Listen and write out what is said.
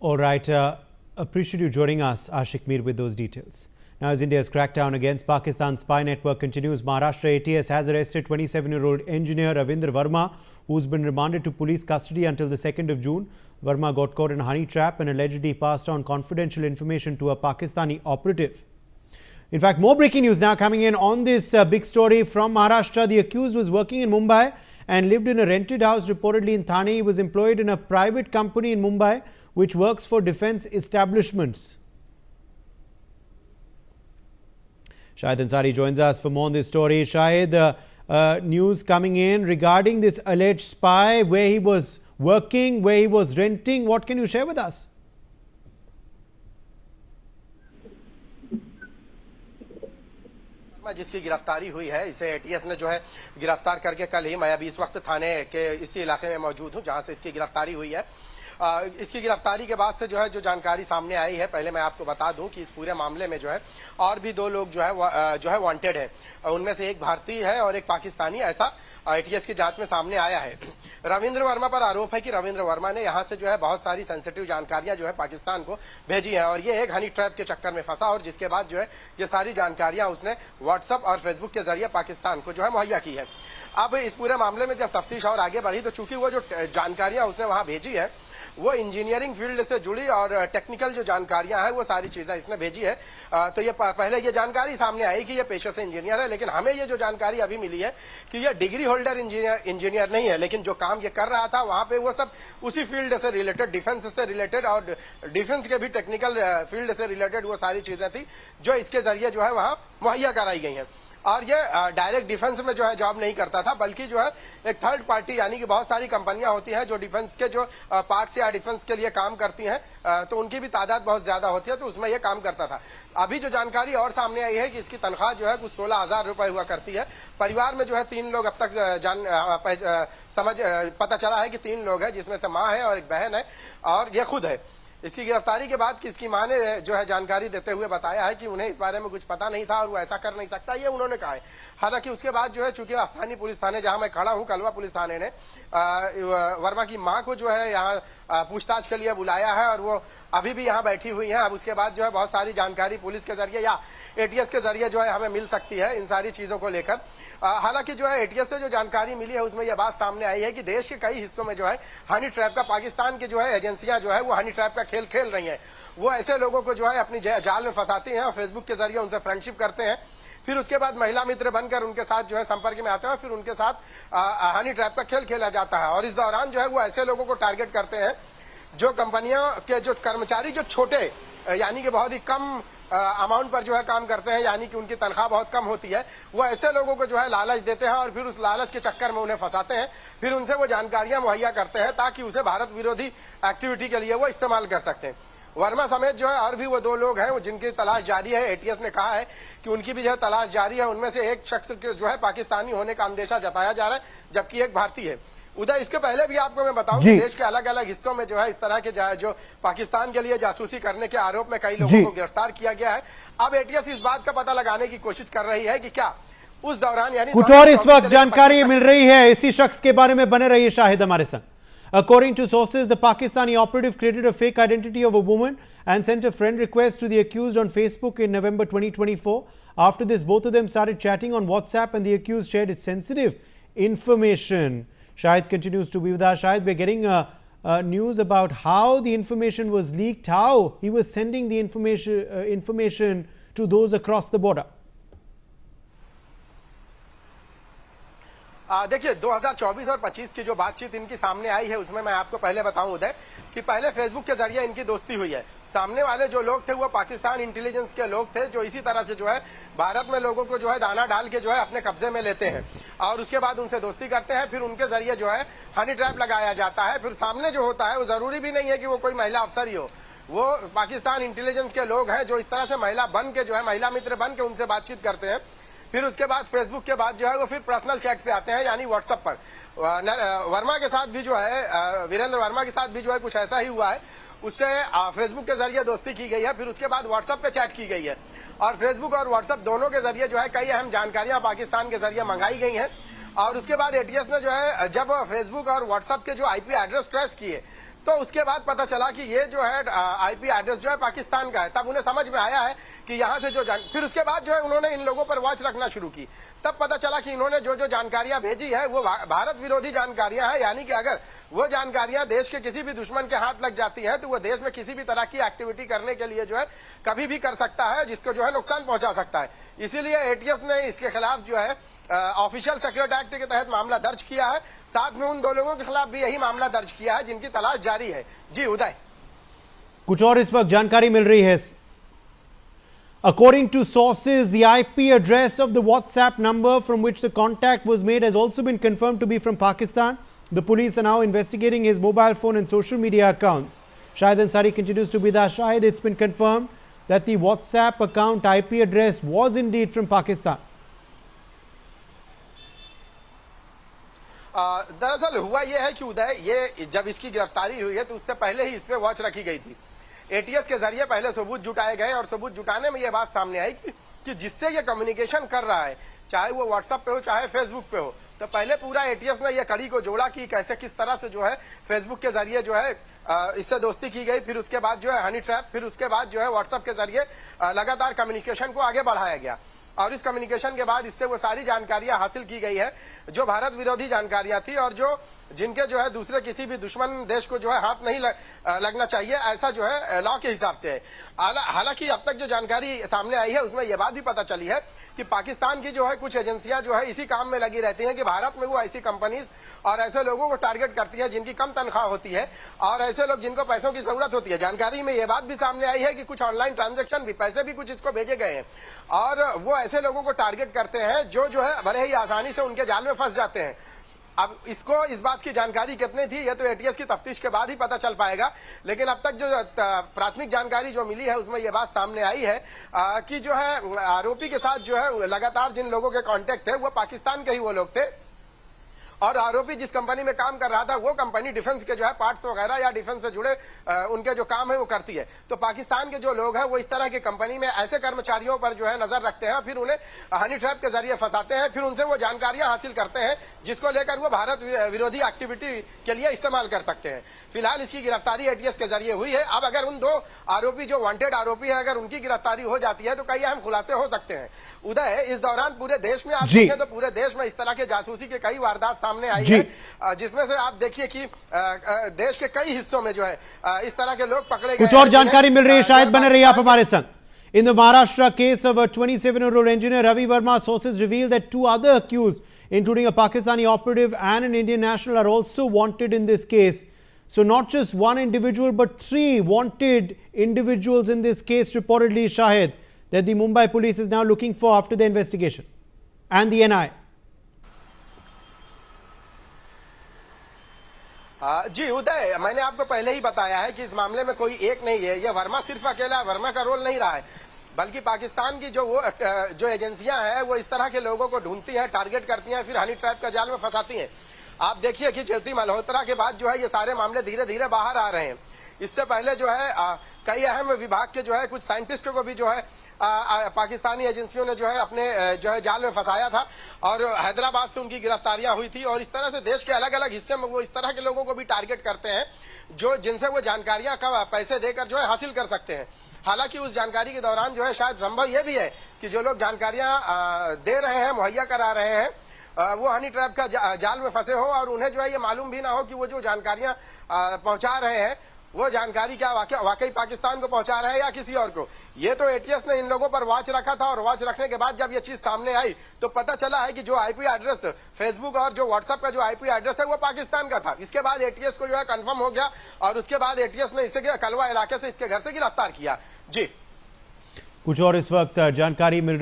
All right, appreciate you joining us, Ashik Mir, with those details. Now, as India's crackdown against Pakistan's spy network continues, Maharashtra ATS has arrested 27-year-old engineer Ravindra Verma, who's been remanded to police custody until the 2nd of June. Verma got caught in a honey trap and allegedly passed on confidential information to a Pakistani operative. In fact, more breaking news now coming in on this big story from Maharashtra. The accused was working in Mumbai and lived in a rented house, reportedly in Thane. He was employed in a private company in Mumbai which works for defense establishments. Shahid Ansari joins us for more on this story. Shahid, news coming in regarding this alleged spy, where he was working, where he was renting. What can you share with us? जिसकी गिरफ्तारी हुई है, इसे ATS ने जो है गिरफ्तार करके कल ही, मैं अभी इस वक्त थाने के इसी इलाके में मौजूद हूं जहां से इसकी गिरफ्तारी हुई है। इसकी गिरफ्तारी के बाद से जो जानकारी सामने आई है, पहले मैं आपको बता दूं कि इस पूरे मामले में जो है और भी 2 लोग जो है वांटेड है। उनमें से एक भारतीय है और एक पाकिस्तानी, ऐसा एटीएस की जांच में सामने आया है। रविंद्र वर्मा पर आरोप है कि रविंद्र वर्मा ने यहां से जो है बहुत सारी सेंसिटिव जानकारियां जो है पाकिस्तान को भेजी हैं और ये एक हनी ट्रैप के चक्कर में फंसा और जिसके बाद जो है ये सारी जानकारियां उसने व्हाट्सएप और फेसबुक के जरिए पाकिस्तान को जो है मुहैया की है। अब इस पूरे मामले में जब तफ्तीश और आगे बढ़ी तो चूंकि वो जो जानकारियां उसने वहां भेजी है वो इंजीनियरिंग फील्ड से जुड़ी और टेक्निकल जो जानकारियां हैं वो सारी चीजें इसने भेजी है। तो ये पहले ये जानकारी सामने आई कि ये पेशे से इंजीनियर है, लेकिन हमें ये जो जानकारी अभी मिली है कि ये डिग्री होल्डर इंजीनियर नहीं है, लेकिन जो काम ये कर रहा था वहां पे वो सब उसी फील्ड से रिलेटेड, डिफेंस से रिलेटेड और डिफेंस के भी टेक्निकल फील्ड से रिलेटेड वो सारी चीजें थी जो इसके जरिए जो है वहां मुहैया कराई गई हैं। और ये डायरेक्ट डिफेंस में जो है जॉब नहीं करता था, बल्कि जो है एक थर्ड पार्टी, यानी कि बहुत सारी कंपनियां होती हैं जो डिफेंस के जो पार्ट्स या डिफेंस के लिए काम करती हैं, तो उनकी भी तादाद बहुत ज्यादा होती है, तो उसमें ये काम करता था। अभी जो जानकारी और सामने आई है कि इसकी तनख्वाह जो है कुछ 16,000 रुपए हुआ करती है। परिवार में जो है 3 लोग अब तक पता चला है कि 3 लोग हैं, जिसमें से माँ है और एक बहन है और ये खुद है। इसकी गिरफ्तारी के बाद इसकी मां ने जो है जानकारी देते हुए बताया है कि उन्हें इस बारे में कुछ पता नहीं था और वो ऐसा कर नहीं सकता, ये उन्होंने कहा है। हालांकि उसके बाद जो है चूंकि स्थानीय पुलिस थाने जहां मैं खड़ा हूं, कलवा पुलिस थाने ने वर्मा की मां को जो है यहाँ पूछताछ के लिए बुलाया है और वो अभी भी यहाँ बैठी हुई हैं। अब उसके बाद जो है बहुत सारी जानकारी पुलिस के जरिए या एटीएस के जरिए जो है हमें मिल सकती है इन सारी चीजों को लेकर। हालांकि जो है एटीएस से जो जानकारी मिली है उसमें यह बात सामने आई है कि देश के कई हिस्सों में जो है हनी ट्रैप का, पाकिस्तान की जो है एजेंसियां जो है वो हनी ट्रैप का खेल खेल रही हैं। वो ऐसे लोगों को जो है अपनी जाल में फंसाती हैं और फेसबुक के जरिए उनसे फ्रेंडशिप करते हैं, फिर उसके बाद महिला मित्र बनकर उनके साथ जो है संपर्क में आते हैं, फिर उनके साथ हनी ट्रैप का खेल खेला जाता है। और इस दौरान जो है वो ऐसे लोगों को टारगेट करते हैं जो कंपनियों के जो कर्मचारी जो छोटे, यानी कि बहुत ही कम अमाउंट पर जो है काम करते हैं, यानी कि उनकी तनख्वाह बहुत कम होती है, वो ऐसे लोगों को जो है लालच देते हैं और फिर उस लालच के चक्कर में उन्हें फंसाते हैं, फिर उनसे वो जानकारियां मुहैया करते हैं ताकि उसे भारत विरोधी एक्टिविटी के लिए वो इस्तेमाल कर सकते हैं। वर्मा समेत जो है और भी वो 2 लोग हैं जिनकी तलाश जारी है। एटीएस ने कहा है कि उनकी भी जो है तलाश जारी है। उनमें से एक शख्स जो है पाकिस्तानी होने का अंदेशा जताया जा रहा है, जबकि एक भारतीय है। उदय, इसके पहले भी आपको मैं बताऊं कि देश के अलग अलग हिस्सों में जो है इस तरह के जो पाकिस्तान के लिए जासूसी करने के आरोप में कई लोगों को गिरफ्तार किया गया है। अब एटीएस इस बात का पता लगाने की कोशिश कर रही है कि क्या उस दौरान, यानी कुछ और इस वक्त जानकारी मिल रही है इसी शख्स के बारे में। बने रहिए शाहिद हमारे संग। According to sources, the Pakistani operative created a fake identity of a woman and sent a friend request to the accused on Facebook in November 2024. After this, both of them started chatting on WhatsApp and the accused shared its sensitive information. Shahid continues to be with us. Shahid, we're getting news about how the information was leaked, how he was sending the information to those across the border. देखिए 2024 और 25 की जो बातचीत इनकी सामने आई है उसमें मैं आपको पहले बताऊं उदय कि पहले फेसबुक के जरिए इनकी दोस्ती हुई है। सामने वाले जो लोग थे वो पाकिस्तान इंटेलिजेंस के लोग थे जो इसी तरह से जो है भारत में लोगों को जो है दाना डाल के जो है अपने कब्जे में लेते हैं और उसके बाद उनसे दोस्ती करते हैं, फिर उनके जरिए जो है हनी ट्रैप लगाया जाता है। फिर सामने जो होता है वो जरूरी भी नहीं है कि वो कोई महिला अफसर ही हो, वो पाकिस्तान इंटेलिजेंस के लोग हैं जो इस तरह से महिला बन के जो है महिला मित्र बन के उनसे बातचीत करते हैं। फिर उसके बाद फेसबुक के बाद जो है वो फिर पर्सनल चैट पे आते हैं, यानी व्हाट्सएप पर। वर्मा के साथ भी जो है, वीरेंद्र वर्मा के साथ भी जो है कुछ ऐसा ही हुआ है। उससे फेसबुक के जरिए दोस्ती की गई है, फिर उसके बाद व्हाट्सएप पे चैट की गई है और फेसबुक और व्हाट्सएप दोनों के जरिए जो है कई अहम जानकारियां पाकिस्तान के जरिए मंगाई गई हैं। और उसके बाद एटीएस ने जो है जब फेसबुक और व्हाट्सएप के जो आईपी एड्रेस ट्रेस किए तो उसके बाद पता चला कि ये जो है आईपी एड्रेस जो है पाकिस्तान का है। तब उन्हें समझ में आया है कि यहाँ से जो फिर उसके बाद जो है उन्होंने इन लोगों पर वॉच रखना शुरू की। तब पता चला कि इन्होंने जो जो जानकारियां भेजी है वो भारत विरोधी जानकारियां हैं, यानी कि अगर वो जानकारियां देश के किसी भी दुश्मन के हाथ लग जाती हैं तो वो देश में किसी भी तरह की एक्टिविटी करने के लिए जो है कभी भी कर सकता है, जिसको जो है नुकसान पहुंचा सकता है। इसीलिए एटीएस ने इसके खिलाफ जो है ऑफिशियल सेक्रेट एक्ट के तहत मामला दर्ज किया है। साथ में उन दो लोगों के खिलाफ भी यही मामला दर्ज किया है जिनकी तलाश जारी है। जी उदय, कुछ और इस वक्त जानकारी मिल रही है। According to sources, the IP address of the WhatsApp number from which the contact was made has also been confirmed to be from Pakistan. The police are now investigating his mobile phone and social media accounts. Shahid Ansari continues to be the Shahid. It's been confirmed that the WhatsApp account IP address was indeed from Pakistan. दरअसल हुआ यह है कि उदय, ये जब इसकी गिरफ्तारी हुई है तो उससे पहले ही इस पे वॉच रखी गई थी। एटीएस के जरिए पहले सबूत जुटाए गए और सबूत जुटाने में यह बात सामने आई कि जिससे ये कम्युनिकेशन कर रहा है, चाहे वो व्हाट्सएप पे हो चाहे फेसबुक पे हो, तो पहले पूरा एटीएस ने यह कड़ी को जोड़ा कि कैसे किस तरह से जो है फेसबुक के जरिए जो है इससे दोस्ती की गई, फिर उसके बाद जो है हनी ट्रैप, फिर उसके बाद जो है व्हाट्सएप के जरिए लगातार कम्युनिकेशन को आगे बढ़ाया गया। और इस कम्युनिकेशन के बाद इससे वो सारी जानकारियां हासिल की गई है जो भारत विरोधी जानकारियां थी और जिनके जो है दूसरे किसी भी दुश्मन देश को जो है हाथ नहीं लगना चाहिए, ऐसा जो है लॉ के हिसाब से है। हालांकि अब तक जो जानकारी सामने आई है उसमें यह बात भी पता चली है कि पाकिस्तान की जो है कुछ एजेंसियां जो है इसी काम में लगी रहती हैं कि भारत में वो ऐसी कंपनीज और ऐसे लोगों को टारगेट करती है जिनकी कम तनख्वाह होती है और ऐसे लोग जिनको पैसों की जरूरत होती है। जानकारी में यह बात भी सामने आई है कि कुछ ऑनलाइन ट्रांजैक्शन भी, पैसे भी कुछ इसको भेजे गए हैं और वो ऐसे लोगों को टारगेट करते हैं जो है भले ही आसानी से उनके जाल में फंस जाते हैं। अब इसको इस बात की जानकारी कितनी थी ये तो एटीएस की तफ्तीश के बाद ही पता चल पाएगा, लेकिन अब तक जो प्राथमिक जानकारी जो मिली है उसमें यह बात सामने आई है कि जो है आरोपी के साथ जो है लगातार जिन लोगों के कांटेक्ट थे वो पाकिस्तान के ही वो लोग थे और आरोपी जिस कंपनी में काम कर रहा था वो कंपनी डिफेंस के जो है पार्ट्स वगैरह या डिफेंस से जुड़े उनके जो काम है वो करती है। तो पाकिस्तान के जो लोग हैं वो इस तरह की कंपनी में ऐसे कर्मचारियों पर जो है नजर रखते हैं, फिर उन्हें हनी ट्रैप के जरिए फंसाते हैं, फिर उनसे वो जानकारियां हासिल करते हैं जिसको लेकर वो भारत विरोधी एक्टिविटी के लिए इस्तेमाल कर सकते हैं। फिलहाल इसकी गिरफ्तारी एटीएस के जरिए हुई है। अब अगर उन दो आरोपी जो वांटेड आरोपी है अगर उनकी गिरफ्तारी हो जाती है तो कई अहम खुलासे हो सकते हैं। उदय, इस दौरान पूरे देश में आप देखें तो पूरे देश में इस तरह के जासूसी के कई वारदात सामने आई है जिसमें से आप देखिए कि देश के कई हिस्सों में जो है इस तरह के लोग पकड़े गए। कुछ और जानकारी मिल रही है, शायद बने रही आप हमारे संग। In the Maharashtra case of a 27-year-old engineer Ravi Verma, sources reveal that two other accused, including a Pakistani operative and an Indian national, are also wanted in this case. So not just one individual, but three wanted individuals in this case, reportedly, Shahid, that the Mumbai police is now looking for after the investigation, and the NI. जी उदय, मैंने आपको पहले ही बताया है कि इस मामले में कोई एक नहीं है। ये वर्मा सिर्फ अकेला वर्मा का रोल नहीं रहा है, बल्कि पाकिस्तान की जो एजेंसियां हैं वो इस तरह के लोगों को ढूंढती हैं, टारगेट करती हैं, फिर हनी ट्रैप का जाल में फंसाती हैं। आप देखिए कि ज्योति मल्होत्रा के बाद जो है ये सारे मामले धीरे धीरे बाहर आ रहे हैं। इससे पहले जो है कई अहम विभाग के जो है कुछ साइंटिस्टों को भी जो है पाकिस्तानी एजेंसियों ने जो है अपने जो है जाल में फंसाया था और हैदराबाद से उनकी गिरफ्तारियां हुई थी। और इस तरह से देश के अलग अलग हिस्से में वो इस तरह के लोगों को भी टारगेट करते हैं जिनसे वो जानकारियां का पैसे देकर जो है हासिल कर सकते हैं। हालांकि उस जानकारी के दौरान जो है शायद संभव यह भी है कि जो लोग जानकारियां दे रहे हैं, मुहैया करा रहे हैं, वो हनी ट्रैप का जाल में फंसे हो और उन्हें जो है ये मालूम भी ना हो कि वो जो जानकारियां पहुंचा रहे हैं वो जानकारी क्या वाकई पाकिस्तान को पहुंचा रहे हैं या किसी और को। ये तो एटीएस ने इन लोगों पर वॉच रखा था और वॉच रखने के बाद जब ये चीज सामने आई तो पता चला है कि जो आईपी एड्रेस फेसबुक और जो व्हाट्सएप का जो आईपी एड्रेस है वो पाकिस्तान का था। इसके बाद एटीएस को जो है कंफर्म हो गया और उसके बाद एटीएस ने इसे कलवा इलाके से इसके घर से गिरफ्तार किया। जी, कुछ और इस वक्त जानकारी मिल रही